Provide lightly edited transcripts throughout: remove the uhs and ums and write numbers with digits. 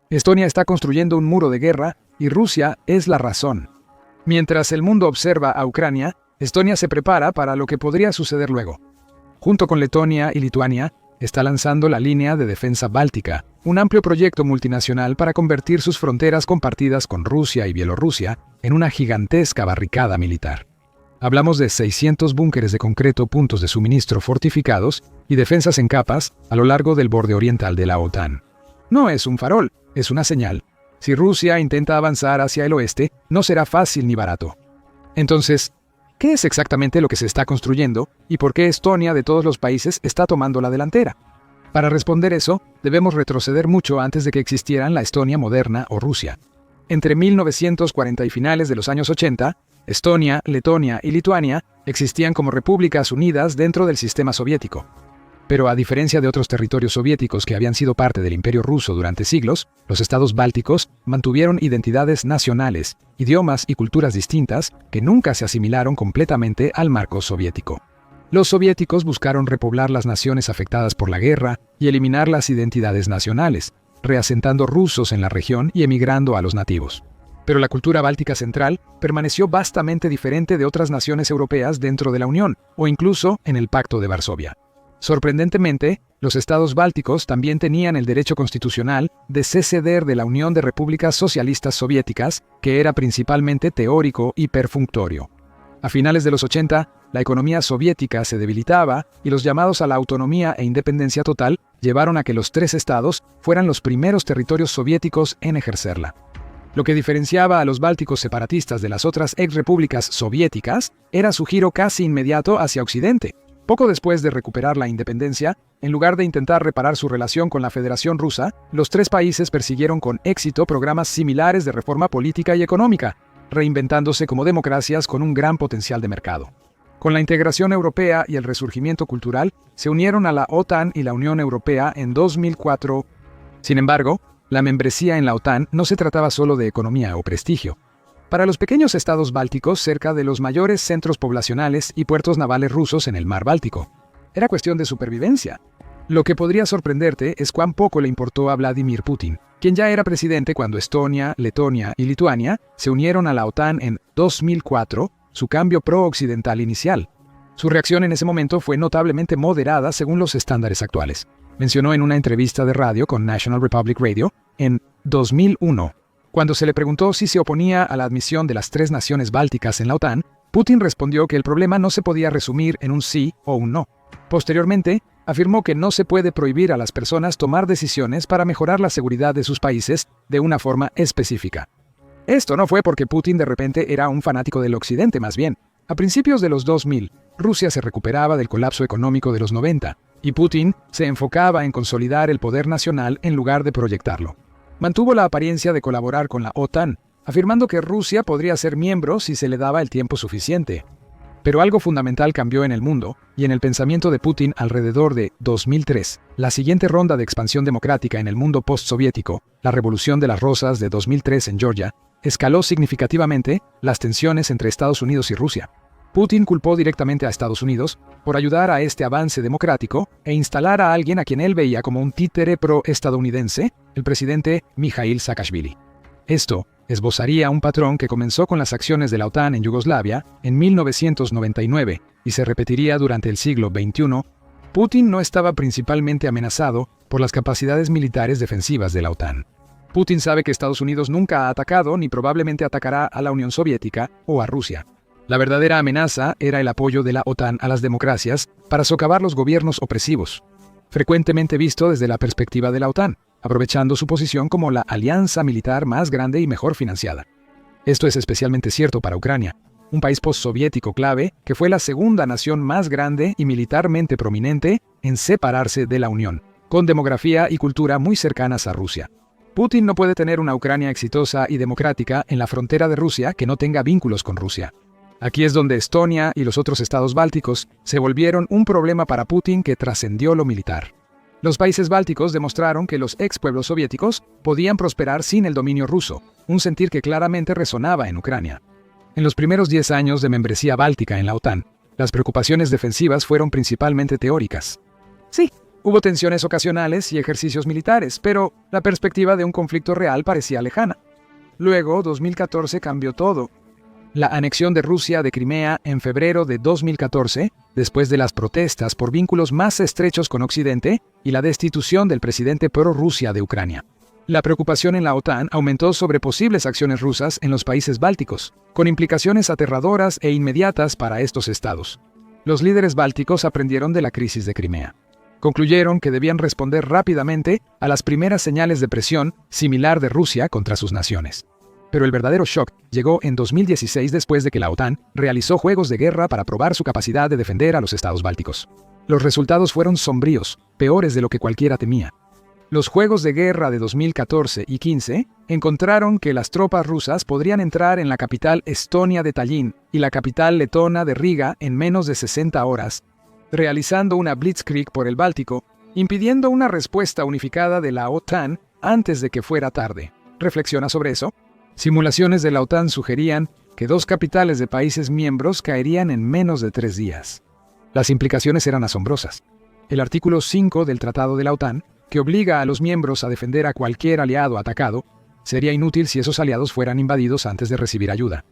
Estonia está construyendo un muro de guerra y Rusia es la razón. Mientras el mundo observa a Ucrania, Estonia se prepara para lo que podría suceder luego. Junto con Letonia y Lituania, está lanzando la Línea de Defensa Báltica, un amplio proyecto multinacional para convertir sus fronteras compartidas con Rusia y Bielorrusia en una gigantesca barricada militar. Hablamos de 600 búnkeres de concreto, puntos de suministro fortificados y defensas en capas a lo largo del borde oriental de la OTAN. No es un farol, es una señal. Si Rusia intenta avanzar hacia el oeste, no será fácil ni barato. Entonces, ¿qué es exactamente lo que se está construyendo y por qué Estonia, de todos los países, está tomando la delantera? Para responder eso, debemos retroceder mucho antes de que existieran la Estonia moderna o Rusia. Entre 1940 y finales de los años 80, Estonia, Letonia y Lituania existían como repúblicas unidas dentro del sistema soviético. Pero a diferencia de otros territorios soviéticos que habían sido parte del Imperio Ruso durante siglos, los estados bálticos mantuvieron identidades nacionales, idiomas y culturas distintas que nunca se asimilaron completamente al marco soviético. Los soviéticos buscaron repoblar las naciones afectadas por la guerra y eliminar las identidades nacionales, reasentando rusos en la región y emigrando a los nativos. Pero la cultura báltica central permaneció vastamente diferente de otras naciones europeas dentro de la Unión, o incluso en el Pacto de Varsovia. Sorprendentemente, los estados bálticos también tenían el derecho constitucional de seceder de la Unión de Repúblicas Socialistas Soviéticas, que era principalmente teórico y perfunctorio. A finales de los 80, la economía soviética se debilitaba y los llamados a la autonomía e independencia total llevaron a que los tres estados fueran los primeros territorios soviéticos en ejercerla. Lo que diferenciaba a los bálticos separatistas de las otras exrepúblicas soviéticas era su giro casi inmediato hacia Occidente. Poco después de recuperar la independencia, en lugar de intentar reparar su relación con la Federación Rusa, los tres países persiguieron con éxito programas similares de reforma política y económica, reinventándose como democracias con un gran potencial de mercado. Con la integración europea y el resurgimiento cultural, se unieron a la OTAN y la Unión Europea en 2004. Sin embargo, la membresía en la OTAN no se trataba solo de economía o prestigio. Para los pequeños estados bálticos, cerca de los mayores centros poblacionales y puertos navales rusos en el mar Báltico, era cuestión de supervivencia. Lo que podría sorprenderte es cuán poco le importó a Vladimir Putin, quien ya era presidente cuando Estonia, Letonia y Lituania se unieron a la OTAN en 2004, su cambio pro-occidental inicial. Su reacción en ese momento fue notablemente moderada según los estándares actuales. Mencionó en una entrevista de radio con National Republic Radio en 2001. Cuando se le preguntó si se oponía a la admisión de las tres naciones bálticas en la OTAN, Putin respondió que el problema no se podía resumir en un sí o un no. Posteriormente, afirmó que no se puede prohibir a las personas tomar decisiones para mejorar la seguridad de sus países de una forma específica. Esto no fue porque Putin de repente era un fanático del Occidente, más bien. A principios de los 2000, Rusia se recuperaba del colapso económico de los 90, y Putin se enfocaba en consolidar el poder nacional en lugar de proyectarlo. Mantuvo la apariencia de colaborar con la OTAN, afirmando que Rusia podría ser miembro si se le daba el tiempo suficiente. Pero algo fundamental cambió en el mundo y en el pensamiento de Putin alrededor de 2003. La siguiente ronda de expansión democrática en el mundo postsoviético, la Revolución de las Rosas de 2003 en Georgia, escaló significativamente las tensiones entre Estados Unidos y Rusia. Putin culpó directamente a Estados Unidos por ayudar a este avance democrático e instalar a alguien a quien él veía como un títere pro-estadounidense, el presidente Mikhail Saakashvili. Esto esbozaría un patrón que comenzó con las acciones de la OTAN en Yugoslavia en 1999 y se repetiría durante el siglo XXI. Putin no estaba principalmente amenazado por las capacidades militares defensivas de la OTAN. Putin sabe que Estados Unidos nunca ha atacado ni probablemente atacará a la Unión Soviética o a Rusia. La verdadera amenaza era el apoyo de la OTAN a las democracias para socavar los gobiernos opresivos, frecuentemente visto desde la perspectiva de la OTAN, aprovechando su posición como la alianza militar más grande y mejor financiada. Esto es especialmente cierto para Ucrania, un país postsoviético clave que fue la segunda nación más grande y militarmente prominente en separarse de la Unión, con demografía y cultura muy cercanas a Rusia. Putin no puede tener una Ucrania exitosa y democrática en la frontera de Rusia que no tenga vínculos con Rusia. Aquí es donde Estonia y los otros estados bálticos se volvieron un problema para Putin que trascendió lo militar. Los países bálticos demostraron que los ex pueblos soviéticos podían prosperar sin el dominio ruso, un sentir que claramente resonaba en Ucrania. En los primeros 10 años de membresía báltica en la OTAN, las preocupaciones defensivas fueron principalmente teóricas. Sí, Hubo tensiones ocasionales y ejercicios militares, pero la perspectiva de un conflicto real parecía lejana. Luego, 2014 cambió todo. La anexión de Rusia de Crimea en febrero de 2014, después de las protestas por vínculos más estrechos con Occidente y la destitución del presidente prorrusia de Ucrania. La preocupación en la OTAN aumentó sobre posibles acciones rusas en los países bálticos, con implicaciones aterradoras e inmediatas para estos estados. Los líderes bálticos aprendieron de la crisis de Crimea. Concluyeron que debían responder rápidamente a las primeras señales de presión similar de Rusia contra sus naciones. Pero el verdadero shock llegó en 2016 después de que la OTAN realizó juegos de guerra para probar su capacidad de defender a los estados bálticos. Los resultados fueron sombríos, peores de lo que cualquiera temía. Los juegos de guerra de 2014 y 15 encontraron que las tropas rusas podrían entrar en la capital estonia de Tallinn y la capital letona de Riga en menos de 60 horas, realizando una blitzkrieg por el Báltico, impidiendo una respuesta unificada de la OTAN antes de que fuera tarde. ¿Reflexiona sobre eso? Simulaciones de la OTAN sugerían que 2 capitales de países miembros caerían en menos de 3 días. Las implicaciones eran asombrosas. El artículo 5 del Tratado de la OTAN, que obliga a los miembros a defender a cualquier aliado atacado, sería inútil si esos aliados fueran invadidos antes de recibir ayuda.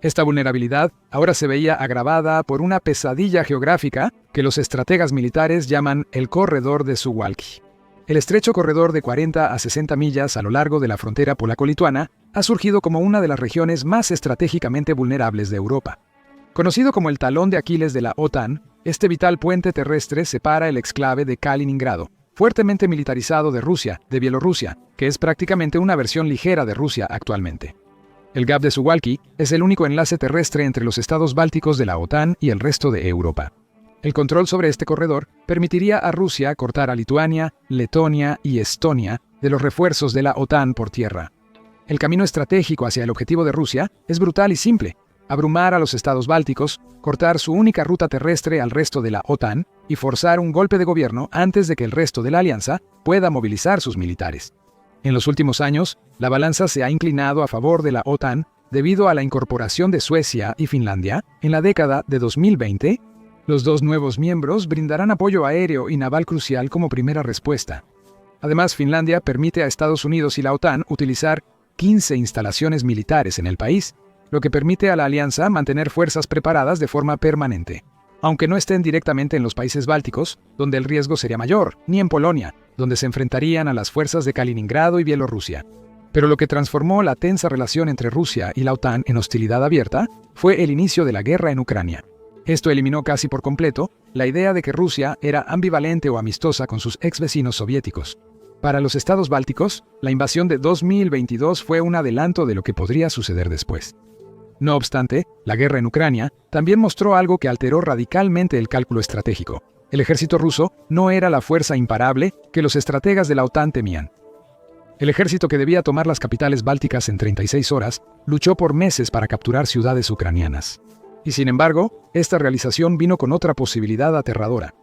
Esta vulnerabilidad ahora se veía agravada por una pesadilla geográfica que los estrategas militares llaman el corredor de Suwałki. El estrecho corredor de 40 a 60 millas a lo largo de la frontera polaco-lituana ha surgido como una de las regiones más estratégicamente vulnerables de Europa. Conocido como el talón de Aquiles de la OTAN, este vital puente terrestre separa el exclave de Kaliningrado, fuertemente militarizado de Rusia, de Bielorrusia, que es prácticamente una versión ligera de Rusia actualmente. El Gap de Suwałki es el único enlace terrestre entre los estados bálticos de la OTAN y el resto de Europa. El control sobre este corredor permitiría a Rusia cortar a Lituania, Letonia y Estonia de los refuerzos de la OTAN por tierra. El camino estratégico hacia el objetivo de Rusia es brutal y simple: abrumar a los estados bálticos, cortar su única ruta terrestre al resto de la OTAN y forzar un golpe de gobierno antes de que el resto de la alianza pueda movilizar sus militares. En los últimos años, la balanza se ha inclinado a favor de la OTAN debido a la incorporación de Suecia y Finlandia en la década de 2020. Los 2 nuevos miembros brindarán apoyo aéreo y naval crucial como primera respuesta. Además, Finlandia permite a Estados Unidos y la OTAN utilizar 15 instalaciones militares en el país, lo que permite a la alianza mantener fuerzas preparadas de forma permanente, aunque no estén directamente en los países bálticos, donde el riesgo sería mayor, ni en Polonia, donde se enfrentarían a las fuerzas de Kaliningrado y Bielorrusia. Pero lo que transformó la tensa relación entre Rusia y la OTAN en hostilidad abierta fue el inicio de la guerra en Ucrania. Esto eliminó casi por completo la idea de que Rusia era ambivalente o amistosa con sus ex vecinos soviéticos. Para los estados bálticos, la invasión de 2022 fue un adelanto de lo que podría suceder después. No obstante, la guerra en Ucrania también mostró algo que alteró radicalmente el cálculo estratégico. El ejército ruso no era la fuerza imparable que los estrategas de la OTAN temían. El ejército, que debía tomar las capitales bálticas en 36 horas, luchó por meses para capturar ciudades ucranianas. Y sin embargo, esta realización vino con otra posibilidad aterradora.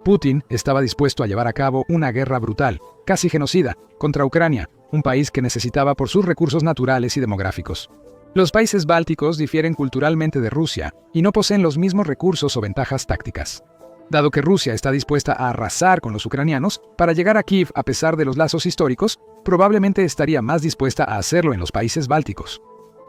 Putin estaba dispuesto a llevar a cabo una guerra brutal, casi genocida, contra Ucrania, un país que necesitaba por sus recursos naturales y demográficos. Los países bálticos difieren culturalmente de Rusia y no poseen los mismos recursos o ventajas tácticas. Dado que Rusia está dispuesta a arrasar con los ucranianos para llegar a Kiev a pesar de los lazos históricos, probablemente estaría más dispuesta a hacerlo en los países bálticos.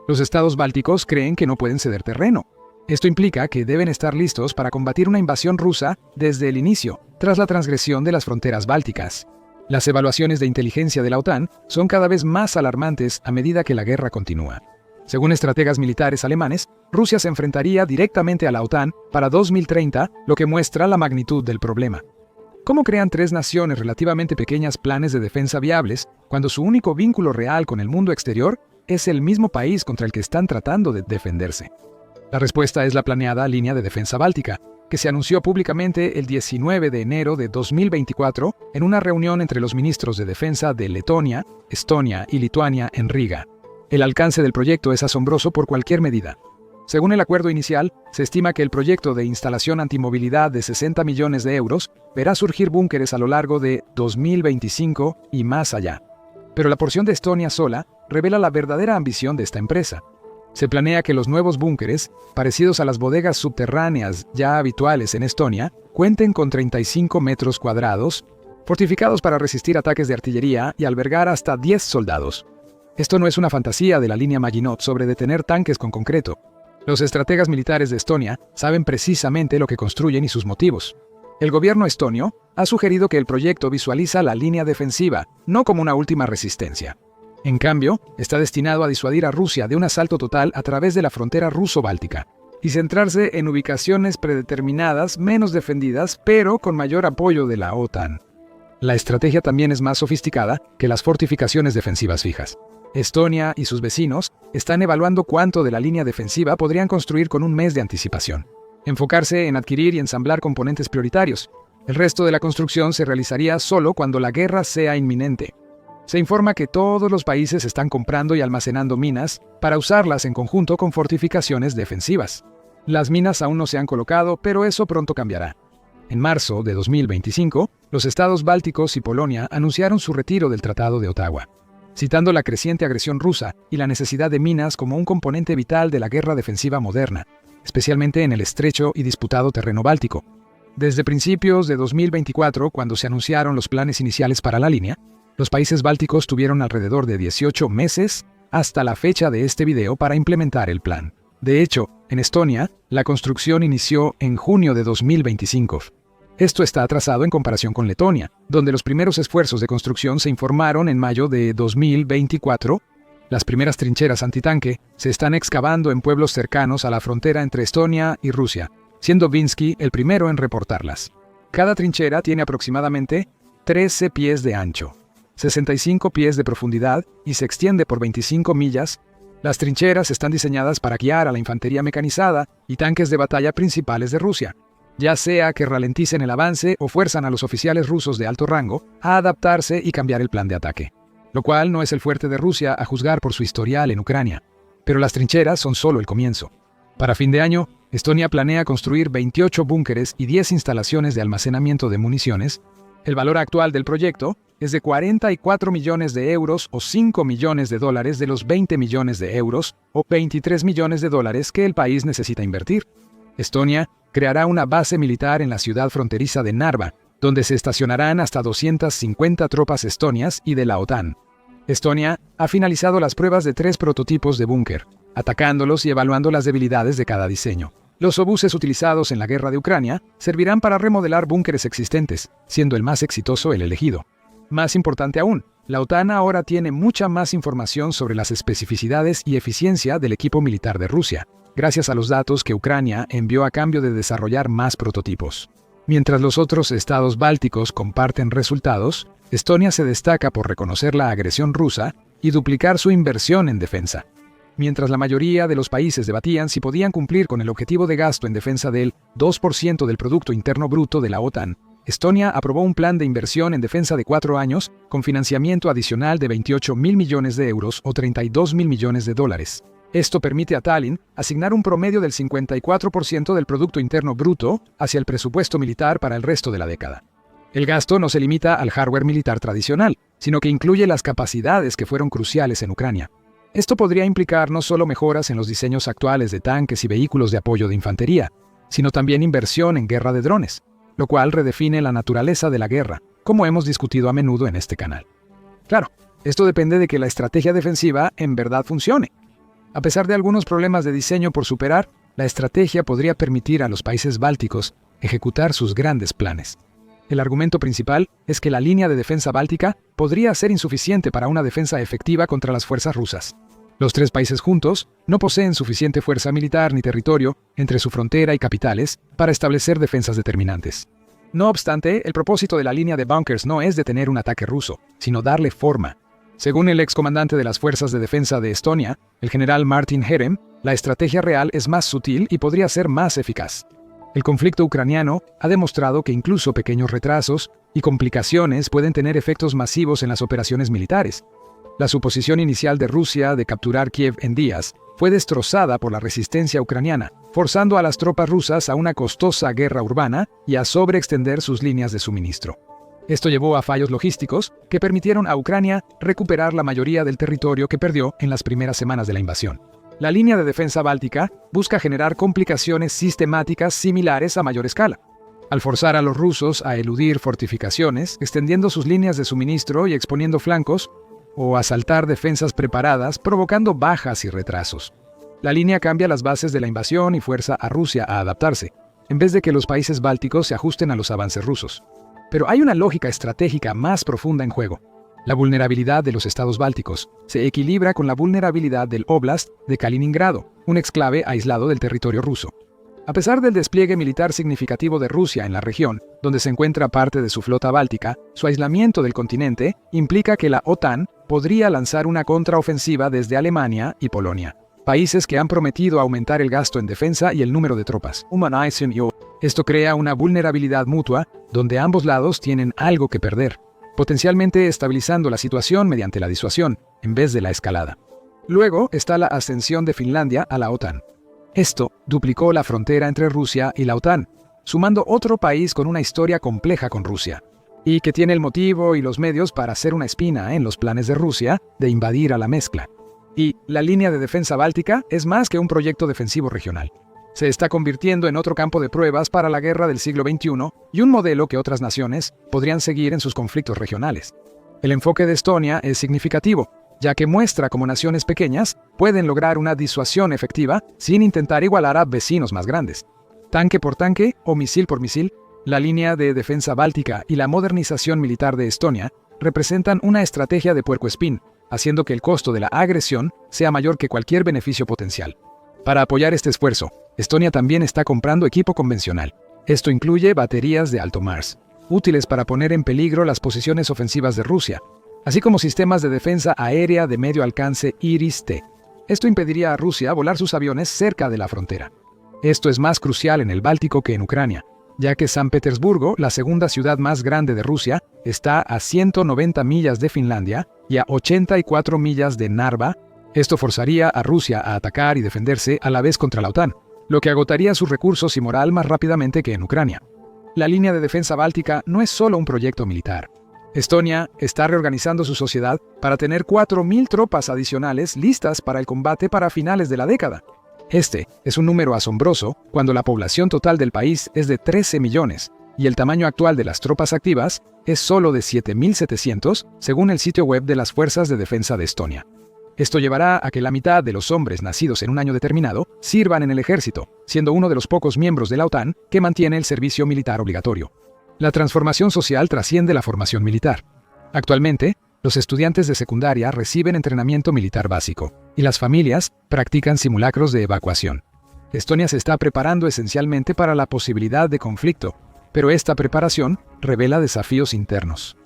Los estados bálticos creen que no pueden ceder terreno. Esto implica que deben estar listos para combatir una invasión rusa desde el inicio, tras la transgresión de las fronteras bálticas. Las evaluaciones de inteligencia de la OTAN son cada vez más alarmantes a medida que la guerra continúa. Según estrategas militares alemanes, Rusia se enfrentaría directamente a la OTAN para 2030, lo que muestra la magnitud del problema. ¿Cómo crean 3 naciones relativamente pequeñas planes de defensa viables cuando su único vínculo real con el mundo exterior es el mismo país contra el que están tratando de defenderse? La respuesta es la planeada Línea de Defensa Báltica, que se anunció públicamente el 19 de enero de 2024 en una reunión entre los ministros de defensa de Letonia, Estonia y Lituania en Riga. El alcance del proyecto es asombroso por cualquier medida. Según el acuerdo inicial, se estima que el proyecto de instalación antimovilidad de 60 millones de euros verá surgir búnkeres a lo largo de 2025 y más allá. Pero la porción de Estonia sola revela la verdadera ambición de esta empresa. Se planea que los nuevos búnkeres, parecidos a las bodegas subterráneas ya habituales en Estonia, cuenten con 35 metros cuadrados, fortificados para resistir ataques de artillería y albergar hasta 10 soldados. Esto no es una fantasía de la línea Maginot sobre detener tanques con concreto. Los estrategas militares de Estonia saben precisamente lo que construyen y sus motivos. El gobierno estonio ha sugerido que el proyecto visualiza la línea defensiva, no como una última resistencia. En cambio, está destinado a disuadir a Rusia de un asalto total a través de la frontera ruso-báltica y centrarse en ubicaciones predeterminadas menos defendidas, pero con mayor apoyo de la OTAN. La estrategia también es más sofisticada que las fortificaciones defensivas fijas. Estonia y sus vecinos están evaluando cuánto de la línea defensiva podrían construir con un mes de anticipación. Enfocarse en adquirir y ensamblar componentes prioritarios. El resto de la construcción se realizaría solo cuando la guerra sea inminente. Se informa que todos los países están comprando y almacenando minas para usarlas en conjunto con fortificaciones defensivas. Las minas aún no se han colocado, pero eso pronto cambiará. En marzo de 2025, los estados bálticos y Polonia anunciaron su retiro del Tratado de Ottawa, citando la creciente agresión rusa y la necesidad de minas como un componente vital de la guerra defensiva moderna, especialmente en el estrecho y disputado terreno báltico. Desde principios de 2024, cuando se anunciaron los planes iniciales para la línea, los países bálticos tuvieron alrededor de 18 meses hasta la fecha de este video para implementar el plan. De hecho, en Estonia, la construcción inició en junio de 2025. Esto está atrasado en comparación con Letonia, donde los primeros esfuerzos de construcción se informaron en mayo de 2024. Las primeras trincheras antitanque se están excavando en pueblos cercanos a la frontera entre Estonia y Rusia, siendo Vinsky el primero en reportarlas. Cada trinchera tiene aproximadamente 13 pies de ancho, 65 pies de profundidad y se extiende por 25 millas. Las trincheras están diseñadas para guiar a la infantería mecanizada y tanques de batalla principales de Rusia, ya sea que ralenticen el avance o fuerzan a los oficiales rusos de alto rango a adaptarse y cambiar el plan de ataque, lo cual no es el fuerte de Rusia a juzgar por su historial en Ucrania. Pero las trincheras son solo el comienzo. Para fin de año, Estonia planea construir 28 búnkeres y 10 instalaciones de almacenamiento de municiones. El valor actual del proyecto es de 44 millones de euros o 5 millones de dólares de los 20 millones de euros o 23 millones de dólares que el país necesita invertir. Estonia creará una base militar en la ciudad fronteriza de Narva, donde se estacionarán hasta 250 tropas estonias y de la OTAN. Estonia ha finalizado las pruebas de 3 prototipos de búnker, atacándolos y evaluando las debilidades de cada diseño. Los obuses utilizados en la guerra de Ucrania servirán para remodelar búnkeres existentes, siendo el más exitoso el elegido. Más importante aún, la OTAN ahora tiene mucha más información sobre las especificidades y eficiencia del equipo militar de Rusia, gracias a los datos que Ucrania envió a cambio de desarrollar más prototipos. Mientras los otros estados bálticos comparten resultados, Estonia se destaca por reconocer la agresión rusa y duplicar su inversión en defensa. Mientras la mayoría de los países debatían si podían cumplir con el objetivo de gasto en defensa del 2% del Producto Interno Bruto de la OTAN, Estonia aprobó un plan de inversión en defensa de 4 años con financiamiento adicional de 28.000 millones de euros o 32.000 millones de dólares. Esto permite a Tallinn asignar un promedio del 54% del Producto Interno Bruto hacia el presupuesto militar para el resto de la década. El gasto no se limita al hardware militar tradicional, sino que incluye las capacidades que fueron cruciales en Ucrania. Esto podría implicar no solo mejoras en los diseños actuales de tanques y vehículos de apoyo de infantería, sino también inversión en guerra de drones, lo cual redefine la naturaleza de la guerra, como hemos discutido a menudo en este canal. Claro, esto depende de que la estrategia defensiva en verdad funcione. A pesar de algunos problemas de diseño por superar, la estrategia podría permitir a los países bálticos ejecutar sus grandes planes. El argumento principal es que la línea de defensa báltica podría ser insuficiente para una defensa efectiva contra las fuerzas rusas. Los 3 países juntos no poseen suficiente fuerza militar ni territorio entre su frontera y capitales para establecer defensas determinantes. No obstante, el propósito de la línea de bunkers no es detener un ataque ruso, sino darle forma. Según el excomandante de las Fuerzas de Defensa de Estonia, el general Martin Herem, la estrategia real es más sutil y podría ser más eficaz. El conflicto ucraniano ha demostrado que incluso pequeños retrasos y complicaciones pueden tener efectos masivos en las operaciones militares. La suposición inicial de Rusia de capturar Kiev en días fue destrozada por la resistencia ucraniana, forzando a las tropas rusas a una costosa guerra urbana y a sobreextender sus líneas de suministro. Esto llevó a fallos logísticos que permitieron a Ucrania recuperar la mayoría del territorio que perdió en las primeras semanas de la invasión. La línea de defensa báltica busca generar complicaciones sistemáticas similares a mayor escala. al forzar a los rusos a eludir fortificaciones, extendiendo sus líneas de suministro y exponiendo flancos, o asaltar defensas preparadas, provocando bajas y retrasos. La línea cambia las bases de la invasión y fuerza a Rusia a adaptarse, en vez de que los países bálticos se ajusten a los avances rusos. Pero hay una lógica estratégica más profunda en juego. La vulnerabilidad de los estados bálticos se equilibra con la vulnerabilidad del Oblast de Kaliningrado, un exclave aislado del territorio ruso. A pesar del despliegue militar significativo de Rusia en la región, donde se encuentra parte de su flota báltica, su aislamiento del continente implica que la OTAN podría lanzar una contraofensiva desde Alemania y Polonia, países que han prometido aumentar el gasto en defensa y el número de tropas. Esto crea una vulnerabilidad mutua, donde ambos lados tienen algo que perder, potencialmente estabilizando la situación mediante la disuasión, en vez de la escalada. Luego está la ascensión de Finlandia a la OTAN. Esto duplicó la frontera entre Rusia y la OTAN, sumando otro país con una historia compleja con Rusia, y que tiene el motivo y los medios para hacer una espina en los planes de Rusia de invadir a la mezcla. Y la línea de defensa báltica es más que un proyecto defensivo regional. Se está convirtiendo en otro campo de pruebas para la guerra del siglo XXI y un modelo que otras naciones podrían seguir en sus conflictos regionales. El enfoque de Estonia es significativo, ya que muestra cómo naciones pequeñas pueden lograr una disuasión efectiva sin intentar igualar a vecinos más grandes. Tanque por tanque o misil por misil, la línea de defensa báltica y la modernización militar de Estonia representan una estrategia de puercoespín, haciendo que el costo de la agresión sea mayor que cualquier beneficio potencial. Para apoyar este esfuerzo, Estonia también está comprando equipo convencional. Esto incluye baterías de alto Mars, útiles para poner en peligro las posiciones ofensivas de Rusia, así como sistemas de defensa aérea de medio alcance Iris-T. Esto impediría a Rusia volar sus aviones cerca de la frontera. Esto es más crucial en el Báltico que en Ucrania, ya que San Petersburgo, la segunda ciudad más grande de Rusia, está a 190 millas de Finlandia y a 84 millas de Narva. Esto forzaría a Rusia a atacar y defenderse a la vez contra la OTAN, lo que agotaría sus recursos y moral más rápidamente que en Ucrania. La línea de defensa báltica no es solo un proyecto militar. Estonia está reorganizando su sociedad para tener 4.000 tropas adicionales listas para el combate para finales de la década. Este es un número asombroso cuando la población total del país es de 13 millones y el tamaño actual de las tropas activas es solo de 7.700, según el sitio web de las Fuerzas de Defensa de Estonia. Esto llevará a que la mitad de los hombres nacidos en un año determinado sirvan en el ejército, siendo uno de los pocos miembros de la OTAN que mantiene el servicio militar obligatorio. La transformación social trasciende la formación militar. Actualmente, los estudiantes de secundaria reciben entrenamiento militar básico, y las familias practican simulacros de evacuación. Estonia se está preparando esencialmente para la posibilidad de conflicto, pero esta preparación revela desafíos internos.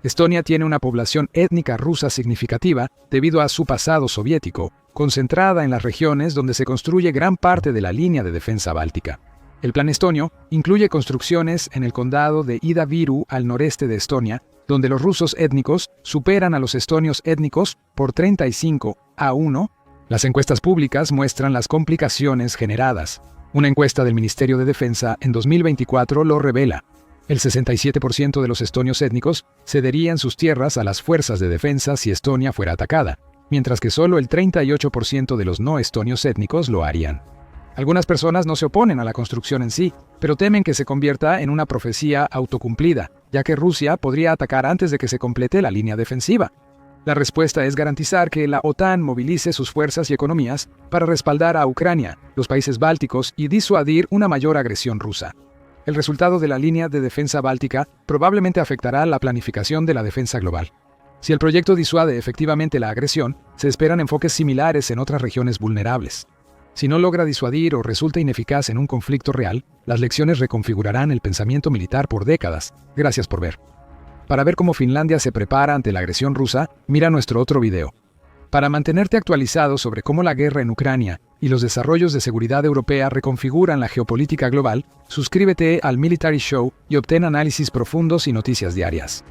Estonia tiene una población étnica rusa significativa debido a su pasado soviético, concentrada en las regiones donde se construye gran parte de la línea de defensa báltica. El plan estonio incluye construcciones en el condado de Ida-Viru al noreste de Estonia, donde los rusos étnicos superan a los estonios étnicos por 35-1. Las encuestas públicas muestran las complicaciones generadas. Una encuesta del Ministerio de Defensa en 2024 lo revela. El 67% de los estonios étnicos cederían sus tierras a las fuerzas de defensa si Estonia fuera atacada, mientras que solo el 38% de los no estonios étnicos lo harían. Algunas personas no se oponen a la construcción en sí, pero temen que se convierta en una profecía autocumplida, ya que Rusia podría atacar antes de que se complete la línea defensiva. La respuesta es garantizar que la OTAN movilice sus fuerzas y economías para respaldar a Ucrania, los países bálticos y disuadir una mayor agresión rusa. El resultado de la línea de defensa báltica probablemente afectará la planificación de la defensa global. Si el proyecto disuade efectivamente la agresión, se esperan enfoques similares en otras regiones vulnerables. Si no logra disuadir o resulta ineficaz en un conflicto real, las lecciones reconfigurarán el pensamiento militar por décadas. Gracias por ver. Para ver cómo Finlandia se prepara ante la agresión rusa, mira nuestro otro video. Para mantenerte actualizado sobre cómo la guerra en Ucrania y los desarrollos de seguridad europea reconfiguran la geopolítica global, suscríbete al Military Show y obtén análisis profundos y noticias diarias.